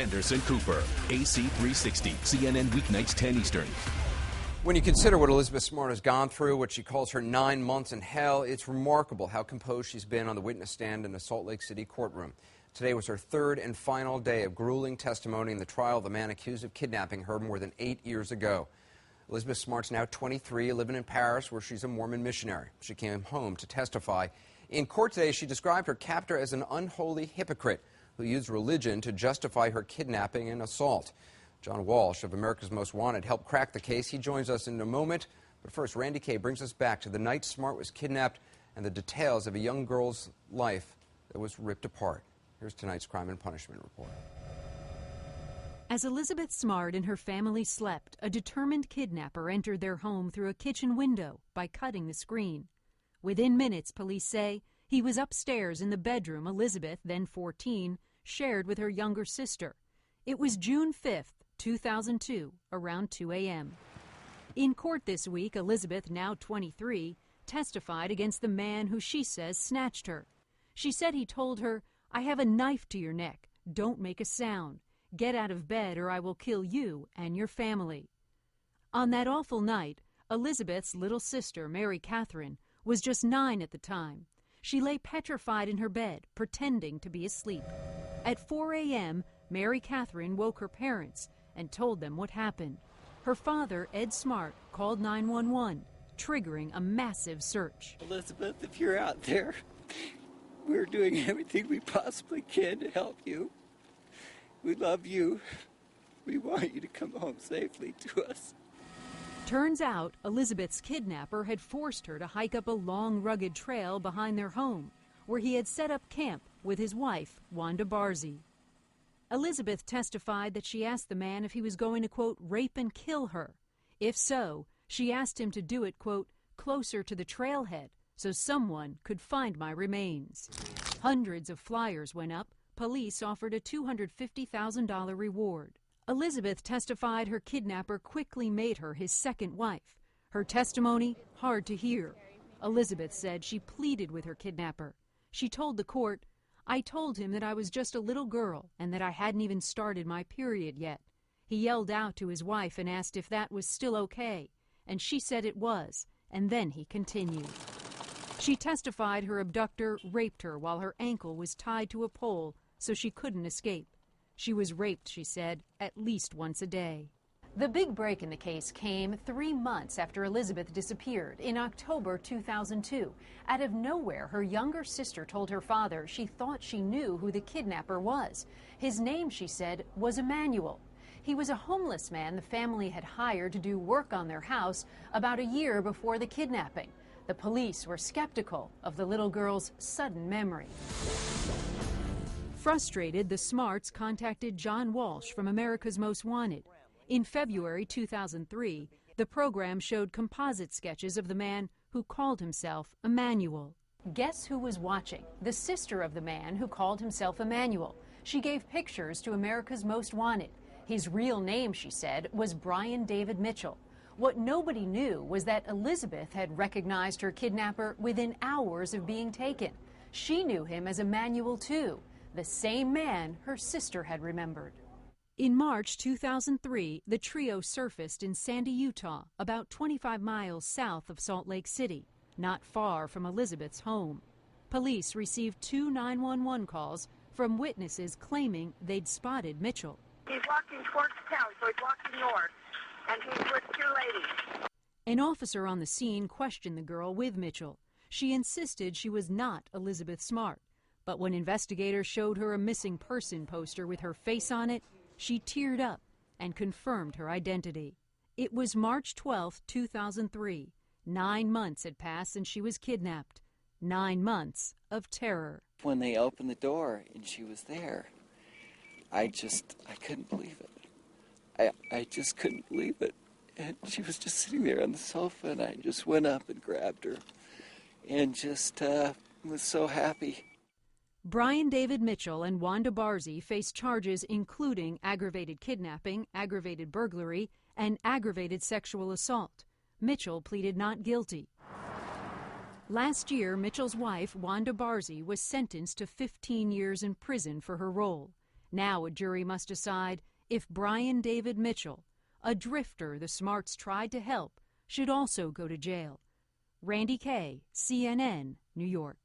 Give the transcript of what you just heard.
Anderson Cooper, AC 360, CNN weeknights 10 Eastern. When you consider what Elizabeth Smart has gone through, what she calls her 9 months in hell, it's remarkable how composed she's been on the witness stand in the Salt Lake City courtroom. Today was her third and final day of grueling testimony in the trial of the man accused of kidnapping her more than 8 years ago. Elizabeth Smart's now 23, living in Paris, where she's a Mormon missionary. She came home to testify. In court today, she described her captor as an unholy hypocrite who used religion to justify her kidnapping and assault. John Walsh of America's Most Wanted helped crack the case. He joins us in a moment. But first, Randy Kay brings us back to the night Smart was kidnapped and the details of a young girl's life that was ripped apart. Here's tonight's Crime and Punishment Report. As Elizabeth Smart and her family slept, a determined kidnapper entered their home through a kitchen window by cutting the screen. Within minutes, police say, he was upstairs in the bedroom Elizabeth, then 14, shared with her younger sister. It was June 5th, 2002, around 2 a.m. In court this week, Elizabeth, now 23, testified against the man who she says snatched her. She said he told her, "I have a knife to your neck. Don't make a sound. Get out of bed or I will kill you and your family." On that awful night, Elizabeth's little sister, Mary Catherine, was just 9 at the time. She lay petrified in her bed, pretending to be asleep. At 4 a.m., Mary Catherine woke her parents and told them what happened. Her father, Ed Smart, called 911, triggering a massive search. Elizabeth, if you're out there, we're doing everything we possibly can to help you. We love you. We want you to come home safely to us. Turns out Elizabeth's kidnapper had forced her to hike up a long, rugged trail behind their home, where he had set up camp with his wife, Wanda Barzee. Elizabeth testified that she asked the man if he was going to, quote, rape and kill her. If so, she asked him to do it, quote, closer to the trailhead so someone could find my remains. Hundreds of flyers went up. Police offered a $250,000 reward. Elizabeth testified her kidnapper quickly made her his second wife. Her testimony, hard to hear. Elizabeth said she pleaded with her kidnapper. She told the court, "I told him that I was just a little girl and that I hadn't even started my period yet. He yelled out to his wife and asked if that was still okay, and she said it was, and then he continued." She testified her abductor raped her while her ankle was tied to a pole so she couldn't escape. She was raped, she said, at least once a day. The big break in the case came 3 months after Elizabeth disappeared in October 2002. Out of nowhere, her younger sister told her father she thought she knew who the kidnapper was. His name, she said, was Emmanuel. He was a homeless man the family had hired to do work on their house about a year before the kidnapping. The police were skeptical of the little girl's sudden memory. Frustrated, the Smarts contacted John Walsh from America's Most Wanted. In February 2003, the program showed composite sketches of the man who called himself Emmanuel. Guess who was watching? The sister of the man who called himself Emmanuel. She gave pictures to America's Most Wanted. His real name, she said, was Brian David Mitchell. What nobody knew was that Elizabeth had recognized her kidnapper within hours of being taken. She knew him as Emmanuel, too, the same man her sister had remembered. In March 2003, the trio surfaced in Sandy, Utah, about 25 miles south of Salt Lake City, not far from Elizabeth's home. Police received 2 911 calls from witnesses claiming they'd spotted Mitchell. He's walking towards town, so he's walking north, and he's with 2 ladies. An officer on the scene questioned the girl with Mitchell. She insisted she was not Elizabeth Smart, but when investigators showed her a missing person poster with her face on it, she teared up and confirmed her identity. It was March 12, 2003. 9 months had passed since she was kidnapped. 9 months of terror. When they opened the door and she was there, I couldn't believe it. I just couldn't believe it. And she was just sitting there on the sofa, and I just went up and grabbed her and just was so happy. Brian David Mitchell and Wanda Barzee faced charges including aggravated kidnapping, aggravated burglary, and aggravated sexual assault. Mitchell pleaded not guilty. Last year, Mitchell's wife, Wanda Barzee, was sentenced to 15 years in prison for her role. Now a jury must decide if Brian David Mitchell, a drifter the Smarts tried to help, should also go to jail. Randy Kay, CNN, New York.